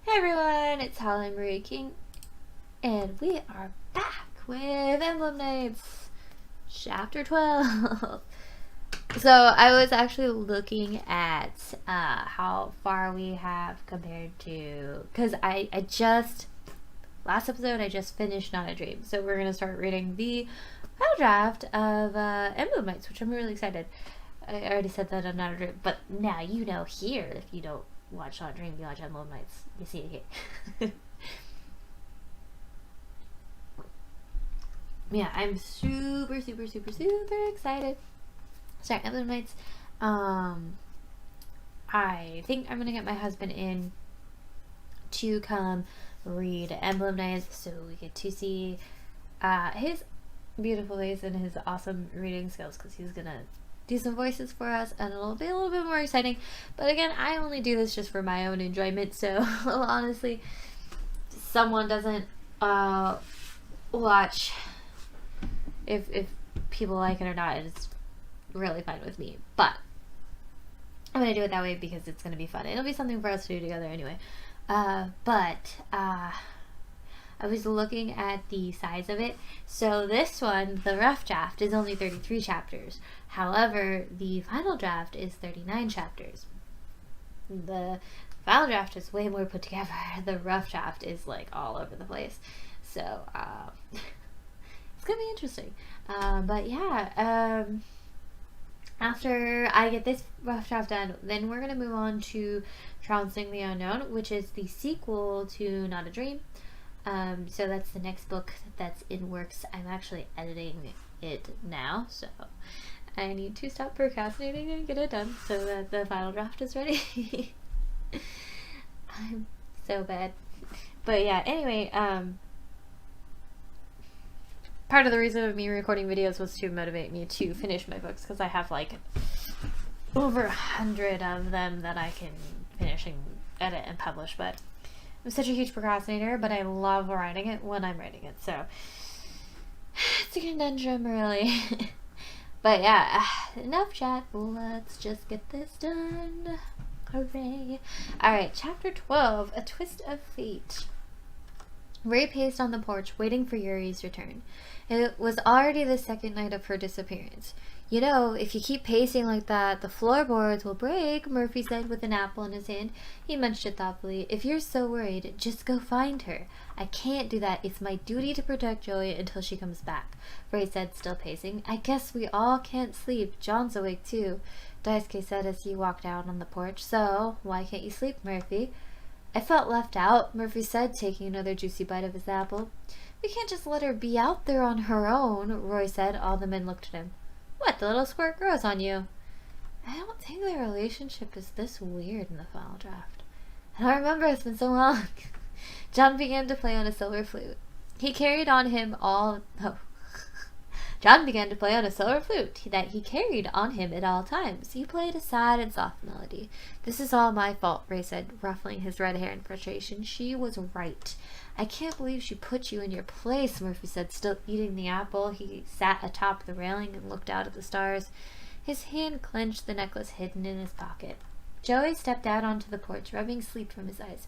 Hey everyone, it's Holly Marie King, and we are back with Emblem Knights, Chapter 12. So I was actually looking at how far we have compared to, because last episode I just finished Not a Dream, so we're going to start reading the final draft of Emblem Knights, which I'm really excited. I already said that on Not a Dream, but now you know here, if you don't watch Not a Dream, you watch Emblem Knights. You see it here. Yeah, I'm super excited. Sorry, Emblem Knights. I think I'm gonna get my husband in to come read Emblem Knights so we get to see his beautiful face and his awesome reading skills, because he's gonna do some voices for us and it'll be a little bit more exciting. But again, I only do this just for my own enjoyment, so honestly, someone doesn't watch, if people like it or not, it's really fine with me. But I'm gonna do it that way because it's gonna be fun. It'll be something for us to do together anyway. I was looking at the size of it. So this one, the rough draft, is only 33 chapters. However, the final draft is 39 chapters. The final draft is way more put together. The rough draft is like all over the place. So, it's gonna be interesting. But yeah, after I get this rough draft done, then we're gonna move on to Trouncing the Unknown, which is the sequel to Not a Dream. So that's the next book that's in works. I'm actually editing it now, so I need to stop procrastinating and get it done so that the final draft is ready. I'm so bad. But yeah, anyway, part of the reason of me recording videos was to motivate me to finish my books, because I have like over 100 of them that I can finish and edit and publish, but I'm such a huge procrastinator, but I love writing it when I'm writing it, so it's a conundrum, really. But yeah, enough chat, let's just get this done. Hooray. Alright, chapter 12, A Twist of Fate. Ray paced on the porch, waiting for Yuri's return. It was already the second night of her disappearance. You know, if you keep pacing like that, the floorboards will break, Murphy said with an apple in his hand. He munched it thoughtfully. If you're so worried, just go find her. I can't do that. It's my duty to protect Joey until she comes back, Ray said, still pacing. I guess we all can't sleep. John's awake too, Daisuke said as he walked out on the porch. So, why can't you sleep, Murphy? I felt left out, Murphy said, taking another juicy bite of his apple. We can't just let her be out there on her own, Roy said. All the men looked at him. What, the little squirt grows on you? I don't think their relationship is this weird in the final draft. I don't remember, it's been so long. John began to play on a silver flute. John began to play on a silver flute that he carried on him at all times. He played a sad and soft melody. This is all my fault, Ray said, ruffling his red hair in frustration. She was right. I can't believe she put you in your place, Murphy said, still eating the apple. He sat atop the railing and looked out at the stars. His hand clenched the necklace hidden in his pocket. Joey stepped out onto the porch, rubbing sleep from his eyes.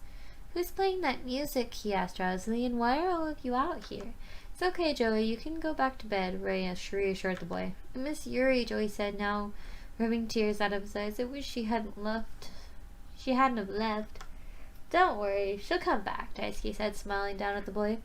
Who's playing that music? He asked drowsily, and why are all of you out here? It's okay, Joey. You can go back to bed, Ray reassured the boy. I miss Yuri, Joey said, now rubbing tears out of his eyes. I wish she hadn't have left. Don't worry, she'll come back, Daisuke said, smiling down at the boy.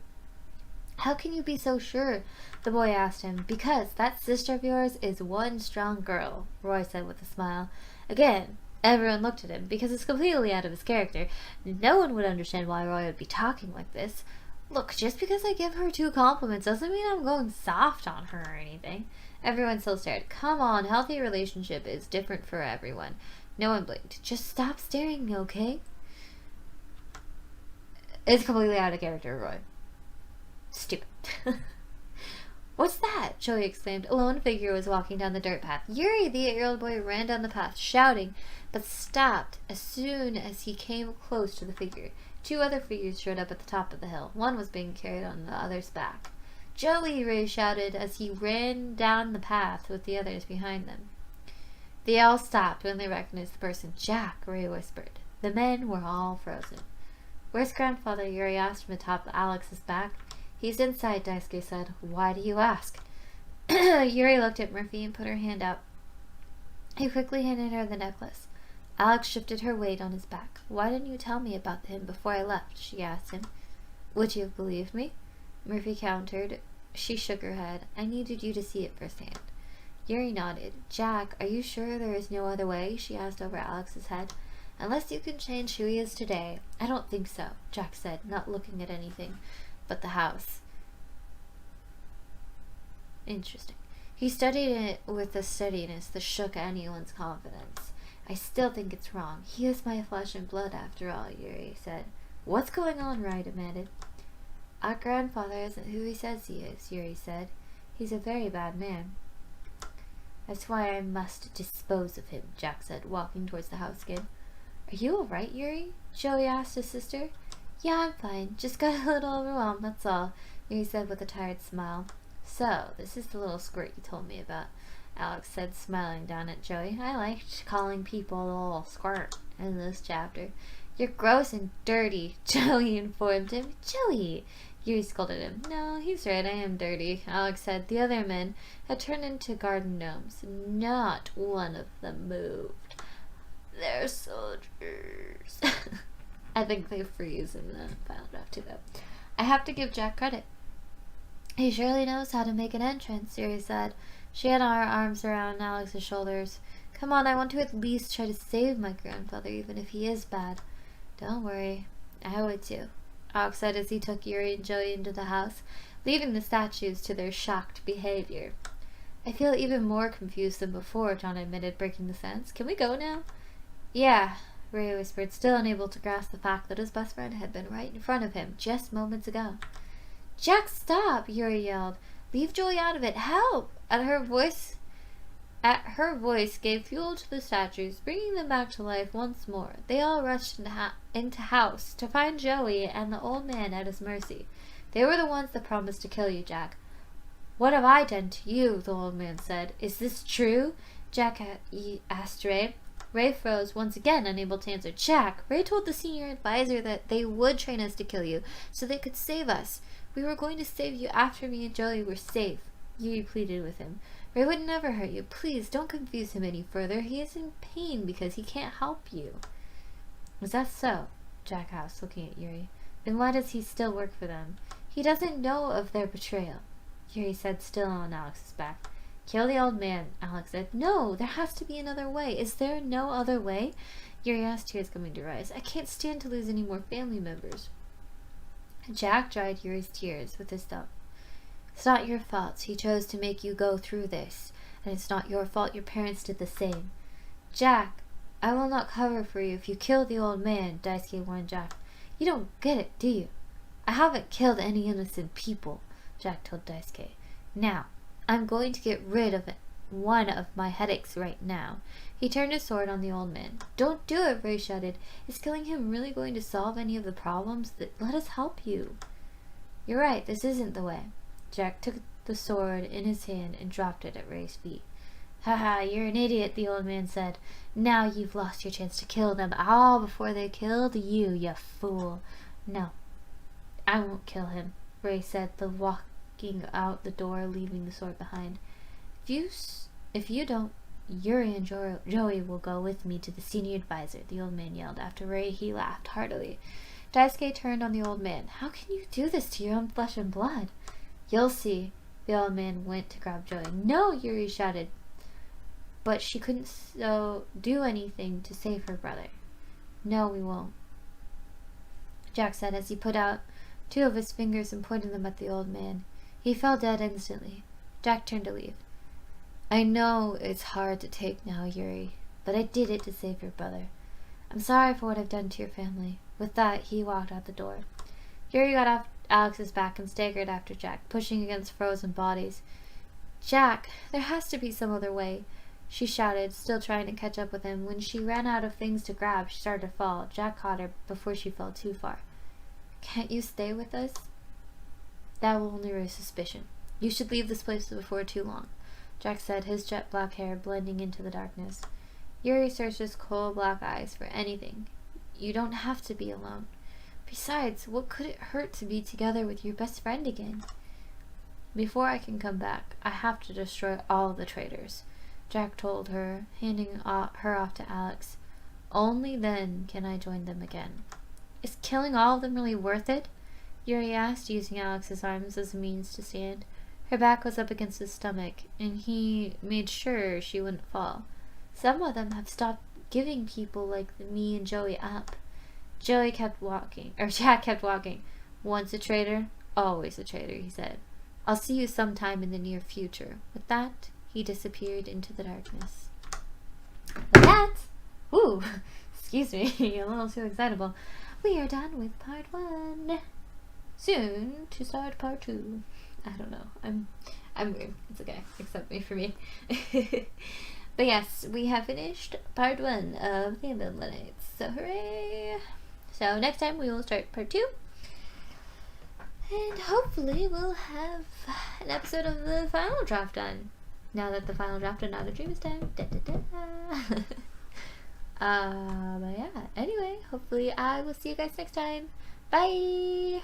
How can you be so sure? The boy asked him. Because that sister of yours is one strong girl, Roy said with a smile. Again, everyone looked at him, because it's completely out of his character. No one would understand why Roy would be talking like this. Look, just because I give her 2 compliments doesn't mean I'm going soft on her or anything. Everyone still stared. Come on, healthy relationship is different for everyone. No one blinked. Just stop staring, okay? It's completely out of character, Roy. Stupid. What's that? Joey exclaimed. A lone figure was walking down the dirt path. Yuri, the 8-year-old boy, ran down the path, shouting, but stopped as soon as he came close to the figure. 2 other figures showed up at the top of the hill. One was being carried on the other's back. Joey, Ray shouted as he ran down the path with the others behind them. They all stopped when they recognized the person. Jack, Ray whispered. The men were all frozen. Where's grandfather? Yuri asked from atop Alex's back. He's inside, Daisuke said. Why do you ask? Yuri looked at Murphy and put her hand out. He quickly handed her the necklace. Alex shifted her weight on his back. Why didn't you tell me about him before I left? She asked him. Would you have believed me? Murphy countered. She shook her head. I needed you to see it firsthand. Yuri nodded. Jack, are you sure there is no other way? She asked over Alex's head. Unless you can change who he is today. I don't think so, Jack said, not looking at anything but the house. Interesting. He studied it with a steadiness that shook anyone's confidence. I still think it's wrong. He is my flesh and blood, after all, Yuri said. What's going on, Rai demanded. Our grandfather isn't who he says he is, Yuri said. He's a very bad man. That's why I must dispose of him, Jack said, walking towards the house again. Are you alright, Yuri? Joey asked his sister. Yeah, I'm fine. Just got a little overwhelmed, that's all, Yuri said with a tired smile. So, this is the little squirt you told me about, Alex said, smiling down at Joey. I liked calling people a little squirt in this chapter. You're gross and dirty, Joey informed him. Joey! Yuri scolded him. No, he's right, I am dirty, Alex said. The other men had turned into garden gnomes. Not one of them moved. They're soldiers. I think they freeze and then found out to them. I have to give Jack credit. He surely knows how to make an entrance, Yuri said. She had her arms around Alex's shoulders. Come on, I want to at least try to save my grandfather, even if he is bad. Don't worry, I would too, Alex said as he took Yuri and Joey into the house, leaving the statues to their shocked behavior. I feel even more confused than before, John admitted, breaking the silence. Can we go now? Yeah, Ray whispered, still unable to grasp the fact that his best friend had been right in front of him just moments ago. Jack, stop! Yuri yelled. Leave Joey out of it. Help! At her voice gave fuel to the statues, bringing them back to life once more. They all rushed into house to find Joey and the old man at his mercy. They were the ones that promised to kill you, Jack. What have I done to you? The old man said. Is this true? Jack asked Ray. Ray froze, once again unable to answer. Jack, Ray told the senior advisor that they would train us to kill you, so they could save us. We were going to save you after me and Joey were safe. Yuri pleaded with him. Ray would never hurt you. Please, don't confuse him any further. He is in pain because he can't help you. Is that so? Jack asked, looking at Yuri. Then why does he still work for them? He doesn't know of their betrayal, Yuri said, still on Alex's back. Kill the old man, Alex said. No, there has to be another way. Is there no other way? Yuri asked, tears coming to her eyes. I can't stand to lose any more family members. Jack dried Yuri's tears with his thumb. It's not your fault. He chose to make you go through this, and it's not your fault your parents did the same. Jack, I will not cover for you if you kill the old man, Daisuke warned Jack. You don't get it, do you? I haven't killed any innocent people, Jack told Daisuke. Now, I'm going to get rid of one of my headaches right now. He turned his sword on the old man. Don't do it, Ray shouted. Is killing him really going to solve any of the problems? Let us help you. You're right, this isn't the way. Jack took the sword in his hand and dropped it at Ray's feet. Haha, you're an idiot, the old man said. Now you've lost your chance to kill them all before they killed you, you fool. No, I won't kill him, Ray said, walking out the door, leaving the sword behind. If you don't, Yuri and Joey will go with me to the senior advisor, the old man yelled. After Ray, he laughed heartily. Daisuke turned on the old man. How can you do this to your own flesh and blood? You'll see. The old man went to grab Joey. No, Yuri shouted. But she couldn't do anything to save her brother. No, we won't, Jack said as he put out two of his fingers and pointed them at the old man. He fell dead instantly. Jack turned to leave. I know it's hard to take now, Yuri, but I did it to save your brother. I'm sorry for what I've done to your family. With that, he walked out the door. Yuri got off Alex's back and staggered after Jack, pushing against frozen bodies. Jack, there has to be some other way, she shouted, still trying to catch up with him. When she ran out of things to grab, she started to fall. Jack caught her before she fell too far. Can't you stay with us? That will only raise suspicion. You should leave this place before too long, Jack said, his jet black hair blending into the darkness. Yuri searched his coal black eyes for anything. You don't have to be alone. Besides, what could it hurt to be together with your best friend again? Before I can come back, I have to destroy all the traitors, Jack told her, handing her off to Alex. Only then can I join them again. Is killing all of them really worth it? Yuri asked, using Alex's arms as a means to stand. Her back was up against his stomach, and he made sure she wouldn't fall. Some of them have stopped giving people like me and Joey up. Jack kept walking. Once a traitor, always a traitor, he said. I'll see you sometime in the near future. With that, he disappeared into the darkness. With that, ooh, excuse me, a little too excitable. We are done with part 1. Soon to start part 2. I don't know. I'm weird. It's okay. Accept me for me. But yes, we have finished part 1 of the Emblem Nights. So hooray! So next time we will start part 2. And hopefully we'll have an episode of the final draft done. Now that the final draft and now the dream is done. Da, da, da. But yeah, anyway, hopefully I will see you guys next time. Bye!